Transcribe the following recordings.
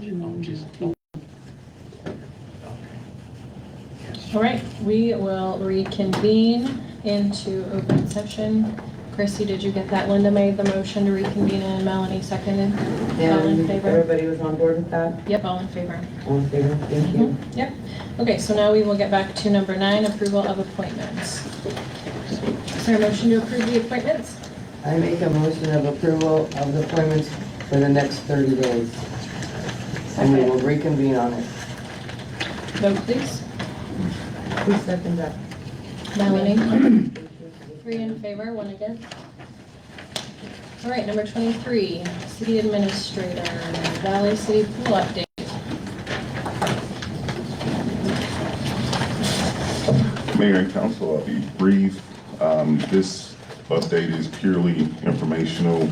All right, we will reconvene into open session. Chrissy, did you get that? Linda made the motion to reconvene and Melanie seconded. All in And favor? everybody was on board with that? Yep, all in favor. All in favor? Thank you. Yep. Okay, so now we will get back to number 9, approval of appointments. Is there a motion to approve the appointments? I make a motion of approval of the appointments for the next 30 days. And we will reconvene on it. Vote, please. Who seconds that? Melanie? 3 in favor, 1 against. All right, number 23, city administrator, Valley City pool update. Mayor and council, I'll be brief. This update is purely informational.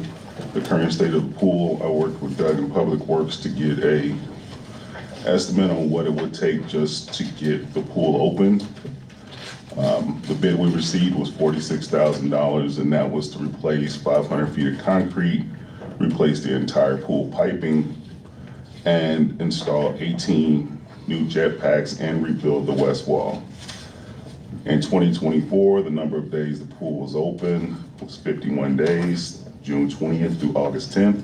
The current state of the pool, I worked with Doug in Public Works to get a estimate on what it would take just to get the pool open. The bid we received was $46,000, and that was to replace 500 feet of concrete, replace the entire pool piping, and install 18 new jet packs and rebuild the west wall. In 2024, the number of days the pool was open was 51 days, June 20th through August 10th.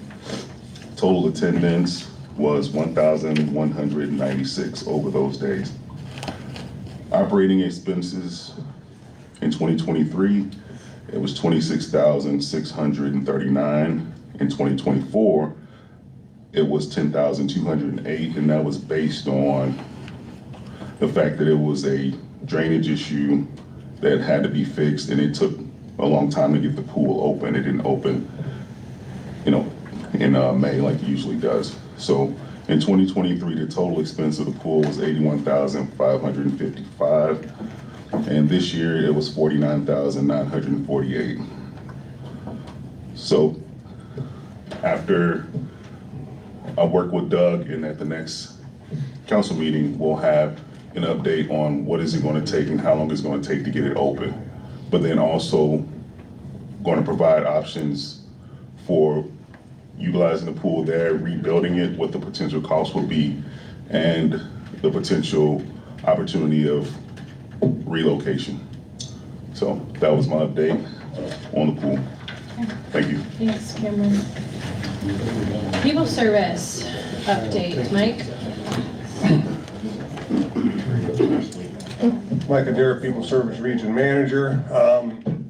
Total attendance was 1,196 over those days. Operating expenses in 2023, it was 26,639. In 2024, it was 10,208, and that was based on the fact that it was a drainage issue that had to be fixed, and it took a long time to get the pool open. It didn't open, in May like it usually does. So in 2023, the total expense of the pool was $81,555, and this year it was $49,948. So after I work with Doug, and at the next council meeting, we'll have an update on what is it going to take and how long it's going to take to get it open. But then also going to provide options for utilizing the pool there, rebuilding it, what the potential cost will be, and the potential opportunity of relocation. So that was my update on the pool. Thank you. Thanks, Cameron. People service update, Mike. Mike Adair, People Service Region Manager.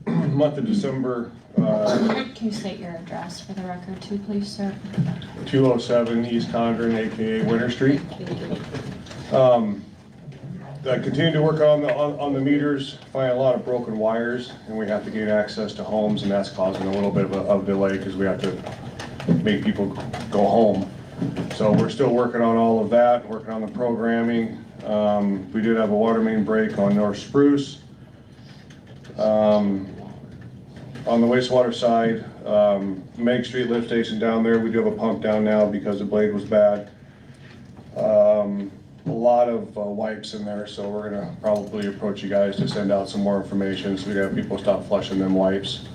Month of December, Can you state your address for the record too, please, sir? 207 East Condren, aka Winter Street. I continue to work on the meters, find a lot of broken wires, and we have to gain access to homes, and that's causing a little bit of delay because we have to make people go home. So we're still working on all of that, working on the programming. We did have a water main break on North Spruce. On the wastewater side, Meg Street lift station down there, we do have a pump down now because the blade was bad. A lot of wipes in there, so we're gonna probably approach you guys to send out some more information so we have people stop flushing them wipes.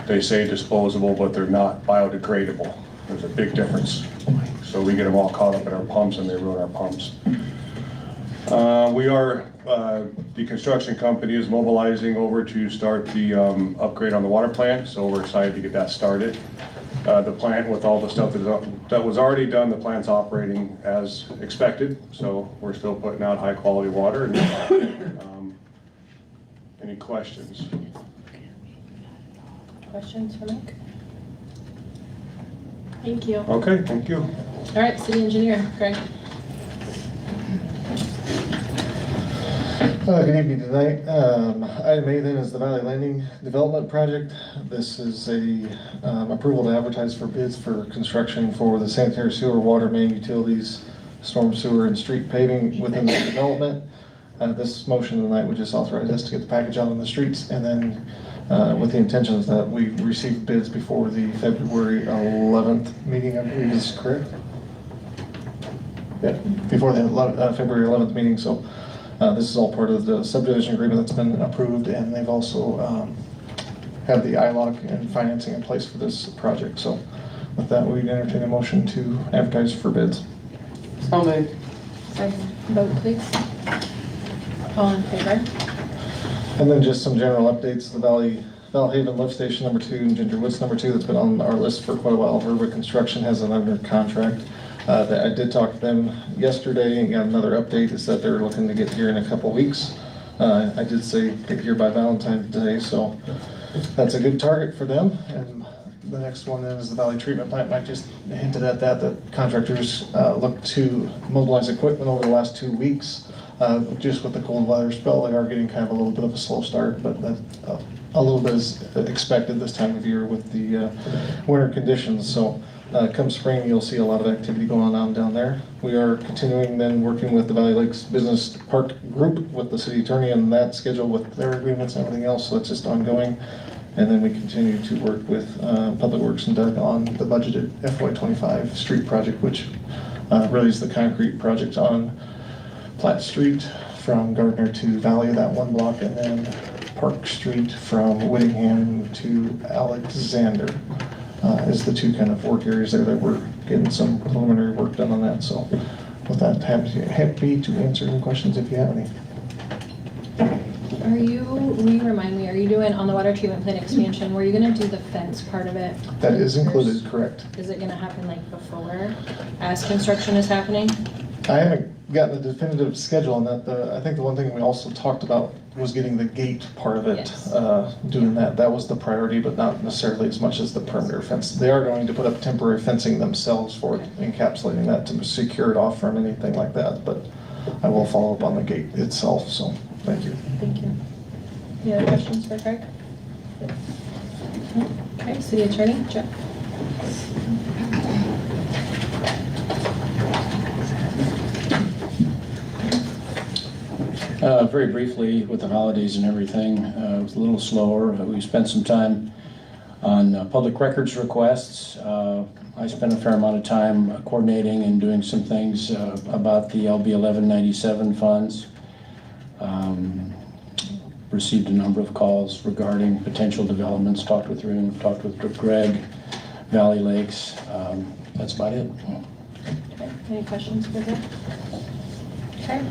They say disposable, but they're not biodegradable. There's a big difference. So we get them all caught up in our pumps and they ruin our pumps. The construction company is mobilizing over to start the upgrade on the water plant, so we're excited to get that started. The plant, with all the stuff that was already done, the plant's operating as expected, so we're still putting out high quality water. Any questions? Questions for Mike? Thank you. Okay, thank you. All right, city engineer, Craig. Good evening tonight. Item A then is the Valley Landing Development Project. This is a approval to advertise for bids for construction for the sanitary sewer, water main, utilities, storm sewer, and street paving within the development. This motion tonight would just authorize us to get the package out on the streets, and then with the intentions that we receive bids before the February 11th meeting, I believe is correct. Yeah, before the February 11th meeting. So this is all part of the subdivision agreement that's been approved, and they've also have the ILOC and financing in place for this project. So with that, we'd entertain a motion to advertise for bids. So moved. Second. Vote please. All in favor? And then just some general updates, the Valhaven Lift Station number 2 and Ginger Woods number 2 that's been on our list for quite a while. Verba Construction has it under contract. I did talk to them yesterday and got another update is that they're looking to get here in a couple weeks. I did say get here by Valentine's Day, so that's a good target for them. And the next one is the Valley Treatment Plant. Mike just hinted at that contractors look to mobilize equipment over the last 2 weeks. Just with the cold weather spell, they are getting kind of a little bit of a slow start, but that, a little bit is expected this time of year with the winter conditions. So come spring, you'll see a lot of activity going on down there. We are continuing then working with the Valley Lakes Business Park Group with the city attorney and that schedule with their agreements and everything else, so it's just ongoing. And then we continue to work with Public Works and Doug on the budgeted FY25 street project, which really is the concrete project on Platt Street from Gardner to Valley, that one block, and then Park Street from Whittingham to Alexander is the two kind of work areas there that we're getting some preliminary work done on that. So with that, happy to answer any questions if you have any. Will you remind me, are you doing on the water treatment plant expansion, were you gonna do the fence part of it? That is included, correct. Is it gonna happen like before, as construction is happening? I haven't gotten a definitive schedule on that. I think the one thing we also talked about was getting the gate part of it, Yes. doing that. That was the priority, but not necessarily as much as the perimeter fence. They are going to put up temporary fencing themselves for it, encapsulating that to secure it off from anything like that. But I will follow up on the gate itself, so thank you. Thank you. Any other questions for Craig? Okay, city attorney, Jeff. Very briefly, with the holidays and everything, it was a little slower. We spent some time on public records requests. I spent a fair amount of time coordinating and doing some things about the LB 1197 funds. Received a number of calls regarding potential developments, talked with Rune, talked with Greg, Valley Lakes. That's about it. Okay, any questions for Jeff? Okay,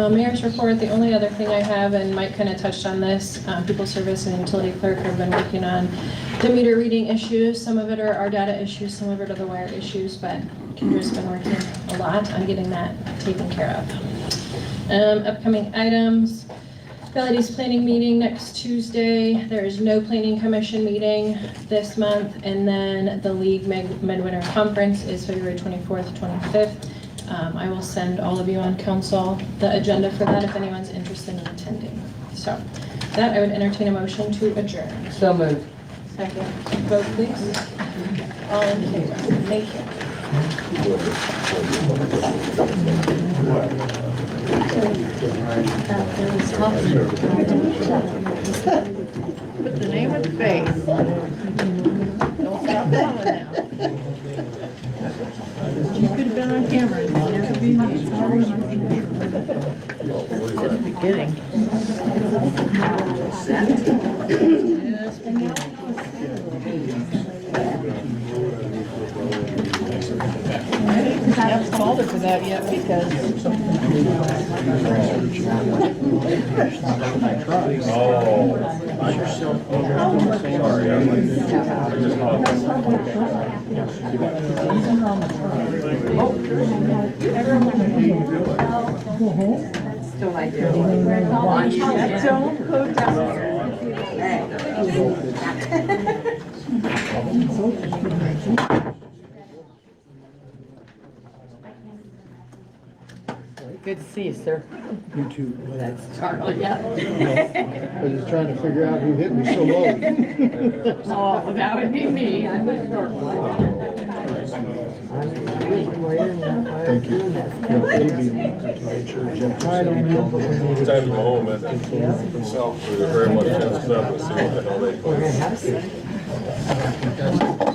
mayor's report, the only other thing I have, and Mike kind of touched on this, people service and utility clerk have been working on the meter reading issues. Some of it are our data issues, some of it are the wire issues, but Kendra's been working a lot on getting that taken care of. Upcoming items, Valides planning meeting next Tuesday. There is no planning commission meeting this month, and then the league midwinter conference is February 24th, 25th. I will send all of you on council the agenda for that if anyone's interested in attending. So that I would entertain a motion to adjourn. So moved. Second. Vote please. All in favor. Thank you. Put the name of the face. Don't stop calling now. You could have been on camera and never be used. At the beginning. I haven't called her for that yet because. Still I do. Don't go down. Good to see you, sir. You too. That's Charlie, yeah. I was just trying to figure out who hit me so low. Oh, that would be me. I'm the short one. Thank you. No, it'll be make sure Jeff Time to go home, and himself, very much, and see what the hell they.